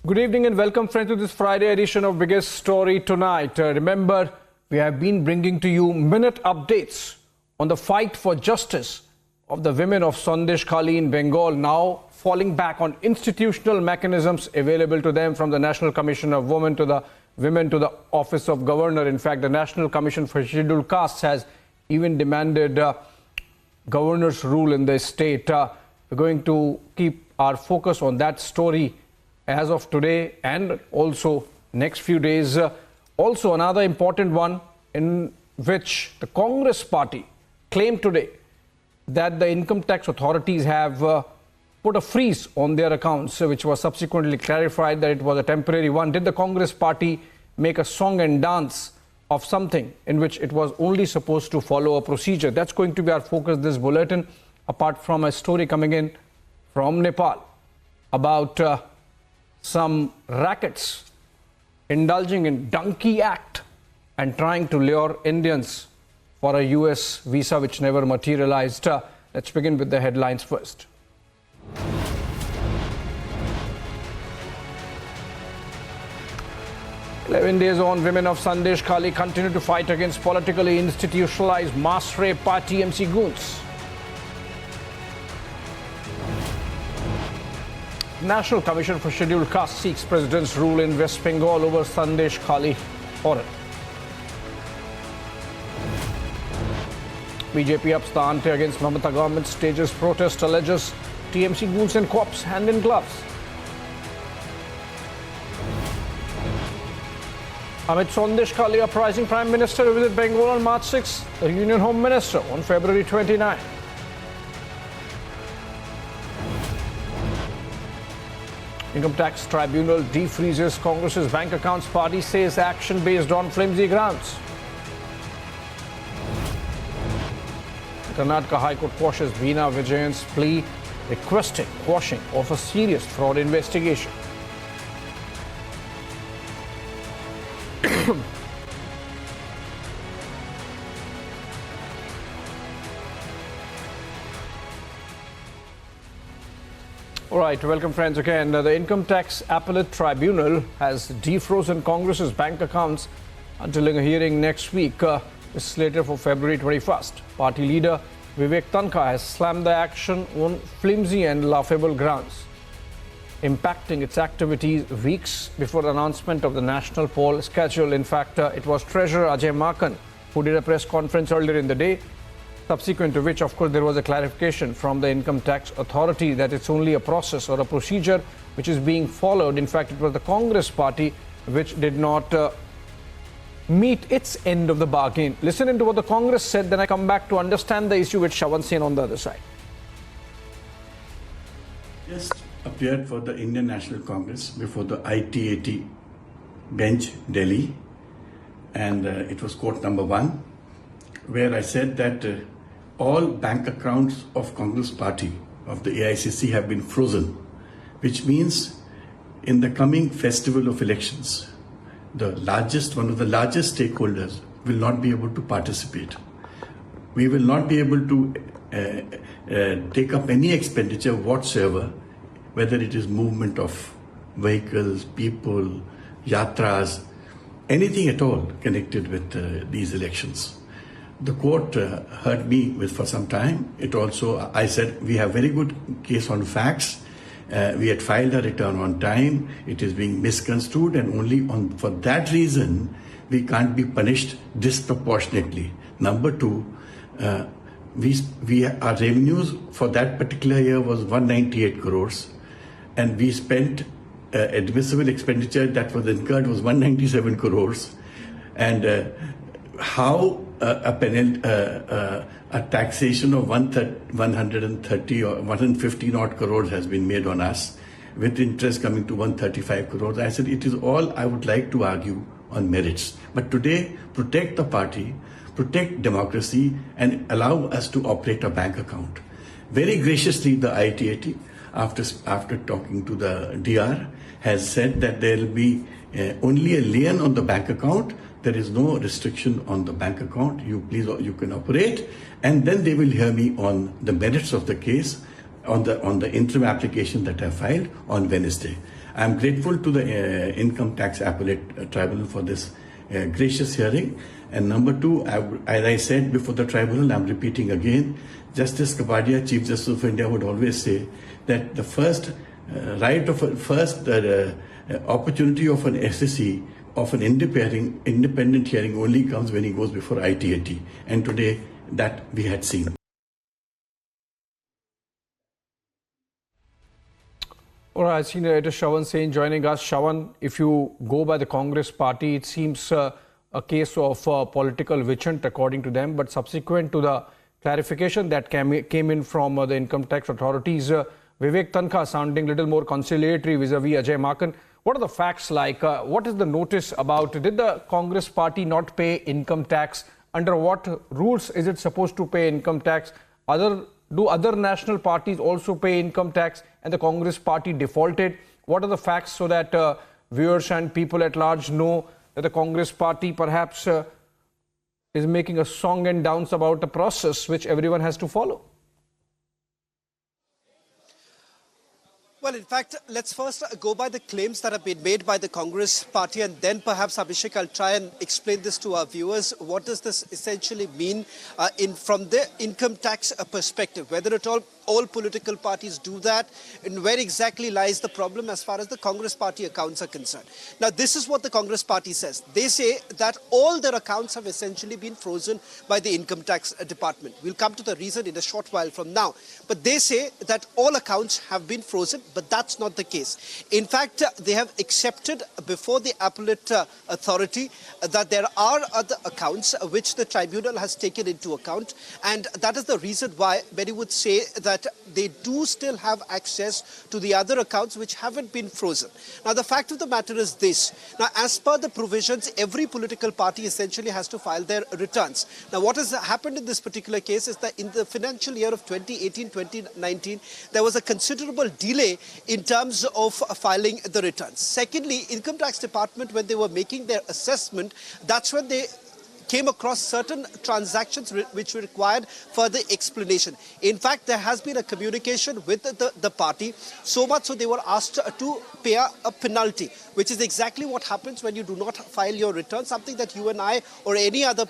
Good evening and welcome friends to this Friday edition of Biggest Story Tonight. Remember, we have been bringing to you minute updates on the fight for justice of the women of Sandeshkhali in Bengal, now falling back on institutional mechanisms available to them, from the National Commission of Women to the Office of Governor. In fact, the National Commission for Scheduled Castes has even demanded governor's rule in the state. We're going to keep our focus on that story as of today and also next few days. Also another important one, in which the Congress party claimed today that the income tax authorities have put a freeze on their accounts, which was subsequently clarified that it was a temporary one. Did the Congress party make a song and dance of something in which it was only supposed to follow a procedure? That's going to be our focus this bulletin, apart from a story coming in from Nepal about some rackets indulging in donkey act and trying to lure Indians for a US visa which never materialized. Let's begin with the headlines first. "11 days on, women of Sandeshkhali continue to fight against politically institutionalized mass rape by TMC goons." National Commission for Scheduled Castes seeks President's rule in West Bengal over Sandeshkhali horror. BJP ups the ante against Mamata government, stages protest, alleges TMC goons and cops hand in gloves. Amid Sandeshkhali uprising, Prime Minister will visit Bengal on March 6, the Union Home Minister on February 29. Income Tax Tribunal DeFreezes Congress's bank accounts. Party says action based on flimsy grounds. Karnataka High Court quashes Veena Vijayan's plea, requesting quashing of a serious fraud investigation. All right, welcome friends again. The Income Tax Appellate Tribunal has defrozen Congress's bank accounts until a hearing next week. Is slated for February 21st. Party leader Vivek Tanka has slammed the action on flimsy and laughable grounds, impacting its activities weeks before the announcement of the national poll schedule. In fact, it was Treasurer Ajay Maken who did a press conference earlier in the day, subsequent to which, of course, there was a clarification from the Income Tax Authority that it's only a process or a procedure which is being followed. In fact, it was the Congress party which did not meet its end of the bargain. Listen into what the Congress said, then I come back to understand the issue with Shawan Sen on the other side. Just appeared for the Indian National Congress before the ITAT bench, Delhi, and it was court number 1, where I said that all bank accounts of Congress party of the AICC have been frozen, which means in the coming festival of elections, one of the largest stakeholders will not be able to participate. We will not be able to take up any expenditure whatsoever, whether it is movement of vehicles, people, yatras, anything at all connected with these elections. The court heard me for some time. I said, we have very good case on facts. We had filed a return on time. It is being misconstrued, and only for that reason we can't be punished disproportionately. Number 2, our revenues for that particular year was 198 crores, and we spent admissible expenditure that was incurred was 197 crores. And how a taxation of 130 or 150 odd crores has been made on us, with interest coming to 135 crores. I said it is all I would like to argue on merits. But today, protect the party, protect democracy, and allow us to operate a bank account. Very graciously, the ITAT, after talking to the DR, has said that there will be only a lien on the bank account. There is no restriction on the bank account. You can operate, and then they will hear me on the merits of the case on the interim application that I filed on Wednesday. I am grateful to the Income Tax Appellate Tribunal for this gracious hearing. And number two, as I said before the tribunal, I am repeating again, Justice Kapadia, Chief Justice of India, would always say that the first opportunity of an SSC of an independent hearing only comes when he goes before ITAT. And today that we had seen. All right, Senior Editor Shravan Sen joining us. Shravan, if you go by the Congress party, it seems a case of political witch hunt according to them. But subsequent to the clarification that came in from the income tax authorities, Vivek Tankha sounding a little more conciliatory vis-a-vis Ajay Maken. What are the facts like? What is the notice about? Did the Congress party not pay income tax? Under what rules is it supposed to pay income tax? Do other national parties also pay income tax and the Congress party defaulted? What are the facts so that viewers and people at large know that the Congress party perhaps is making a song and dance about a process which everyone has to follow? Well, in fact, let's first go by the claims that have been made by the Congress party, and then perhaps, Abhishek, I'll try and explain this to our viewers. What does this essentially mean from the income tax perspective? Whether at all political parties do that, and where exactly lies the problem as far as the Congress party accounts are concerned. Now, this is what the Congress party says. They say that all their accounts have essentially been frozen by the income tax department. We'll come to the reason in a short while from now. But they say that all accounts have been frozen, but that's not the case. In fact, they have accepted before the appellate authority that there are other accounts which the tribunal has taken into account, and that is the reason why many would say that they do still have access to the other accounts which haven't been frozen. Now, the fact of the matter is this. Now, as per the provisions, every political party essentially has to file their returns. Now, what has happened in this particular case is that in the financial year of 2018-2019, there was a considerable delay in terms of filing the returns. Secondly, Income Tax Department, when they were making their assessment, that's when they came across certain transactions which required further explanation. In fact, there has been a communication with the party, so much so they were asked to pay a penalty, which is exactly what happens when you do not file your return, something that you and I or any other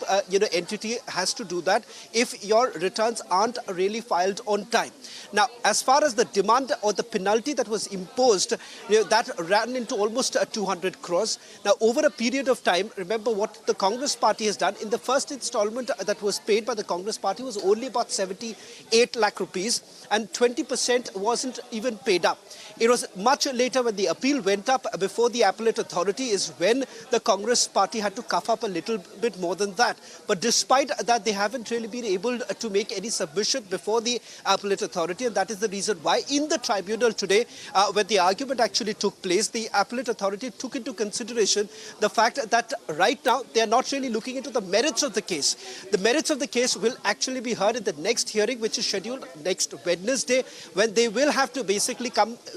entity has to do that if your returns aren't really filed on time. Now, as far as the demand or the penalty that was imposed, that ran into almost 200 crores. Now, over a period of time, remember what the Congress party has done. In the first installment that was paid by the Congress party was only about 78 lakh rupees, and 20% wasn't even paid up. It was much later when the appeal went up before the appellate authority is when the Congress party had to cough up a little bit more than that. But despite that, they haven't really been able to make any submission before the appellate authority, and that is the reason why in the tribunal today, when the argument actually took place, the appellate authority took into consideration the fact that right now they are not really looking into the merits of the case. The merits of the case will actually be heard in the next hearing, which is scheduled next Wednesday, when they will have to basically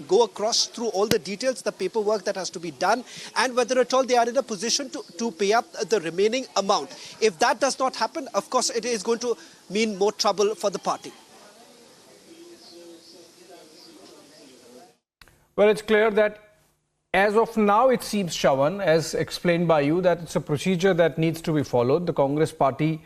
go across through all the details, the paperwork that has to be done, and whether at all they are in a position to pay up the remaining amount. If that does not happen, of course, it is going to mean more trouble for the party. Well, it's clear that as of now, it seems, Shravan, as explained by you, that it's a procedure that needs to be followed. The Congress party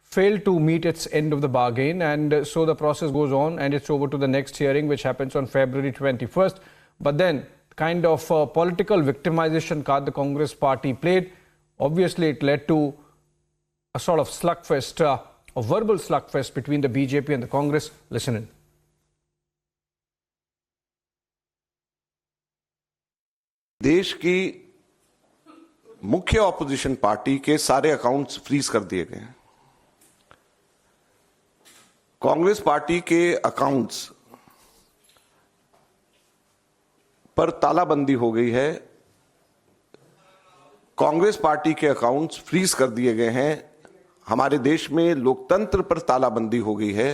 failed to meet its end of the bargain, and so the process goes on and it's over to the next hearing, which happens on February 21st. But then, kind of political victimization card the Congress party played, obviously it led to a sort of slugfest, a verbal slugfest between the BJP and the Congress. Listen in. देश की मुख्य opposition party के सारे accounts freeze कर दिए गए हैं। Congress party के अकाउंट्स पर तालाबंदी हो गई है। कांग्रेस पार्टी के अकाउंट्स फ्रीज कर दिए गए हैं। हमारे देश में लोकतंत्र पर तालाबंदी हो गई है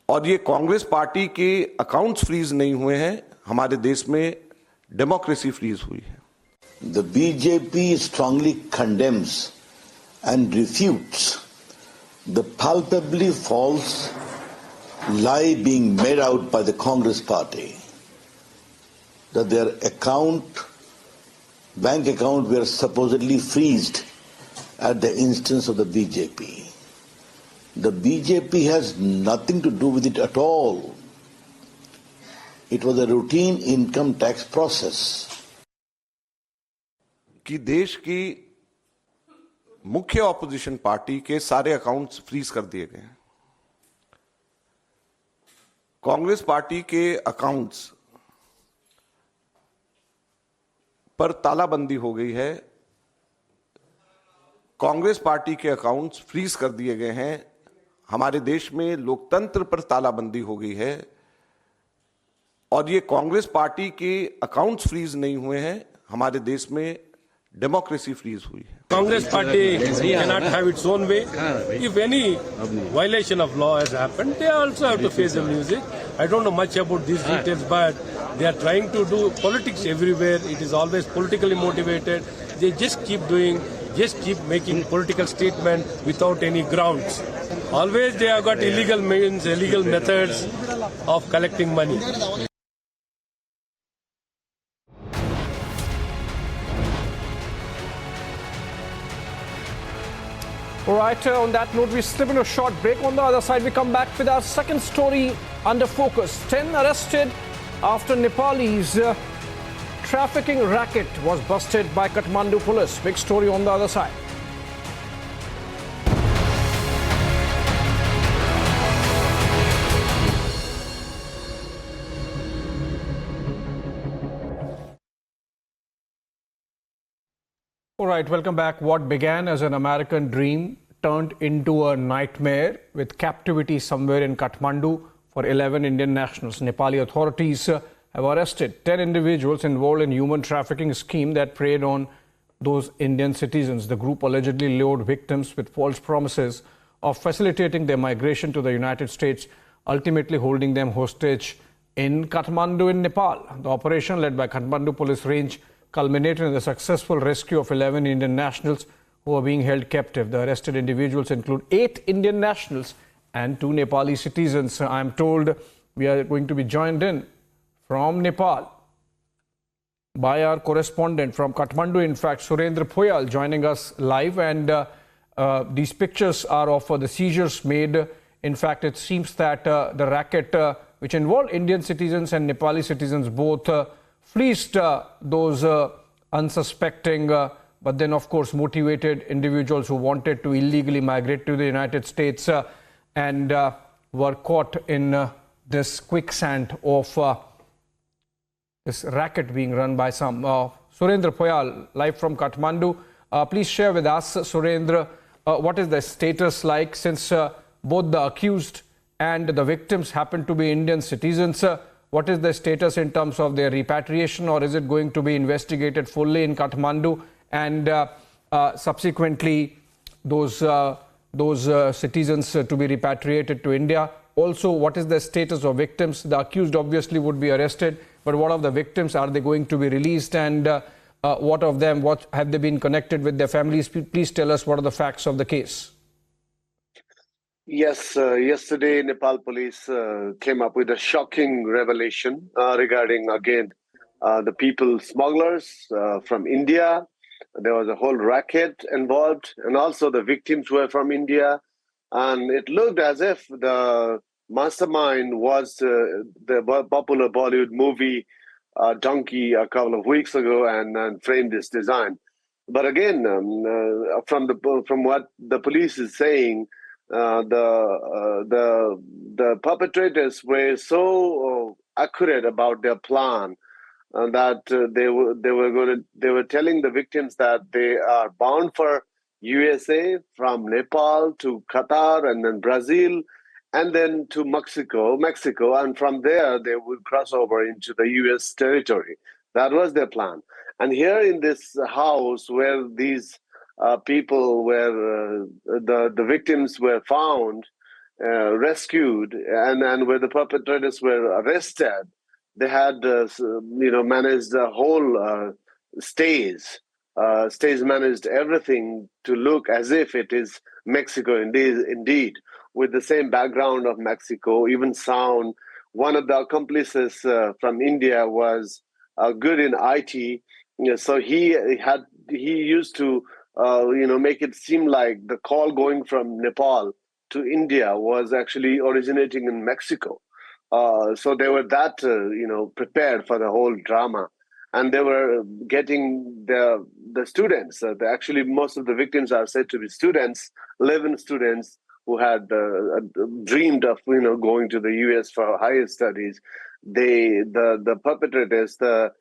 और ये कांग्रेस पार्टी के अकाउंट्स फ्रीज नहीं हुए हैं, हमारे देश में डेमोक्रेसी फ्रीज हुई है। The BJP strongly condemns and refutes the palpably false lie being made out by the Congress party that their bank account were supposedly freezed at the instance of the BJP. The BJP has nothing to do with it at all. It was a routine income tax process. कि देश की मुख्य opposition party के सारे accounts freeze कर दिए गए हैं। कांग्रेस पार्टी के अकाउंट्स पर तालाबंदी हो गई है। कांग्रेस पार्टी के अकाउंट्स फ्रीज कर दिए गए हैं। हमारे देश में लोकतंत्र पर तालाबंदी हो गई है और ये कांग्रेस पार्टी के अकाउंट्स फ्रीज नहीं हुए हैं, हमारे देश में डेमोक्रेसी फ्रीज हुई है। Congress party cannot have its own way. If any violation of law has happened, they also have to face the music. I don't know much about these details, but they are trying to do politics everywhere. It is always politically motivated. They just keep making political statements without any grounds. Always they have got illegal means, illegal methods of collecting money. All right, on that note, we slip into a short break. On the other side, we come back with our second story under focus. 10 arrested after Nepali's trafficking racket was busted by Kathmandu police. Big story on the other side. All right, welcome back. What began as an American dream turned into a nightmare with captivity somewhere in Kathmandu for 11 Indian nationals. Nepali authorities have arrested 10 individuals involved in human trafficking scheme that preyed on those Indian citizens. The group allegedly lured victims with false promises of facilitating their migration to the United States, ultimately holding them hostage in Kathmandu in Nepal. The operation, led by Kathmandu police range, culminated in the successful rescue of 11 Indian nationals who are being held captive. The arrested individuals include 8 Indian nationals and 2 Nepali citizens. I am told we are going to be joined in from Nepal by our correspondent from Kathmandu, in fact, Surendra Phoyal, joining us live. And these pictures are of the seizures made. In fact, it seems that the racket, which involved Indian citizens and Nepali citizens both, fleeced those unsuspecting, but then of course motivated individuals who wanted to illegally migrate to the United States and were caught in this quicksand of this racket being run by some. Surendra Phoyal, live from Kathmandu. Please share with us, Surendra, what is the status like, since both the accused and the victims happen to be Indian citizens? What is the status in terms of their repatriation, or is it going to be investigated fully in Kathmandu and subsequently those citizens to be repatriated to India? Also, what is the status of victims? The accused obviously would be arrested, but what of the victims? Are they going to be released? And what of them? What have they been connected with their families? Please tell us what are the facts of the case. Yes, yesterday Nepal police came up with a shocking revelation regarding, again, the people smugglers from India. There was a whole racket involved, and also the victims were from India. And it looked as if the mastermind was the popular Bollywood movie Donkey a couple of weeks ago, and framed this design. But again, from what the police is saying, the perpetrators were so accurate about their plan that they were telling the victims that they are bound for USA from Nepal to Qatar and then Brazil and then to Mexico, and from there they would cross over into the US territory. That was their plan. And here in this house where these people were, the victims were found, rescued, and where the perpetrators were arrested, they had managed the whole stays managed everything to look as if it is Mexico indeed, with the same background of Mexico, even sound. One of the accomplices from India was good in IT. So he used to make it seem like the call going from Nepal to India was actually originating in Mexico. So they were that prepared for the whole drama, and they were getting the students. Actually, most of the victims are said to be students, 11 students who had dreamed of going to the US for higher studies. The perpetrators, the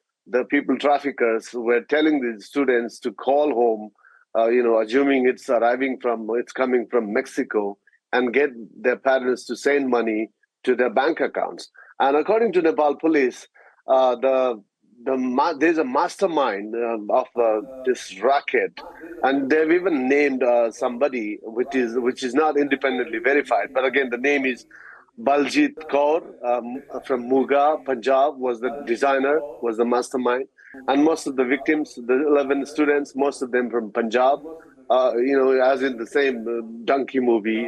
people traffickers were telling the students to call home, assuming it's coming from Mexico, and get their parents to send money to their bank accounts. And according to Nepal police, there's a mastermind of this racket, and they've even named somebody which is not independently verified. But again, the name is Baljit Kaur from Muga, Punjab, was the designer, was the mastermind. And most of the victims, the 11 students, most of them from Punjab, as in the same donkey movie,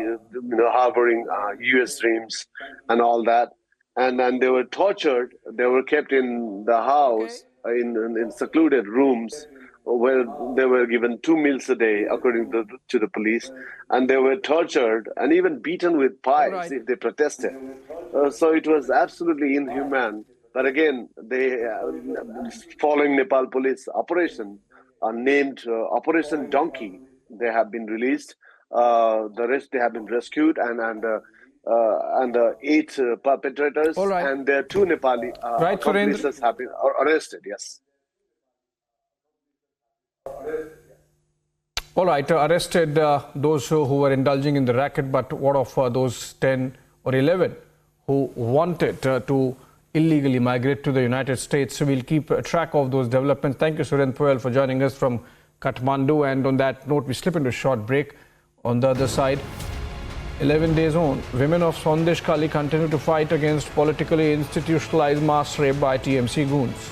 harboring US dreams and all that. And then they were tortured. They were kept in the house, in secluded rooms, where they were given 2 meals a day, according to the police. And they were tortured and even beaten with pipes if they protested. So it was absolutely inhuman. But again, they, following Nepal police operation, named Operation Donkey, they have been released. The rest, they have been rescued, and 8 perpetrators and their 2 Nepali accomplices have been arrested. Yes. All right, arrested those who were indulging in the racket, but what of those 10 or 11 who wanted to illegally migrate to the United States? So we'll keep track of those developments. Thank you, Surendra Poyal, for joining us from Kathmandu. And on that note, we slip into a short break. On the other side, 11 days on, women of Sandeshkhali continue to fight against politically institutionalized mass rape by TMC goons.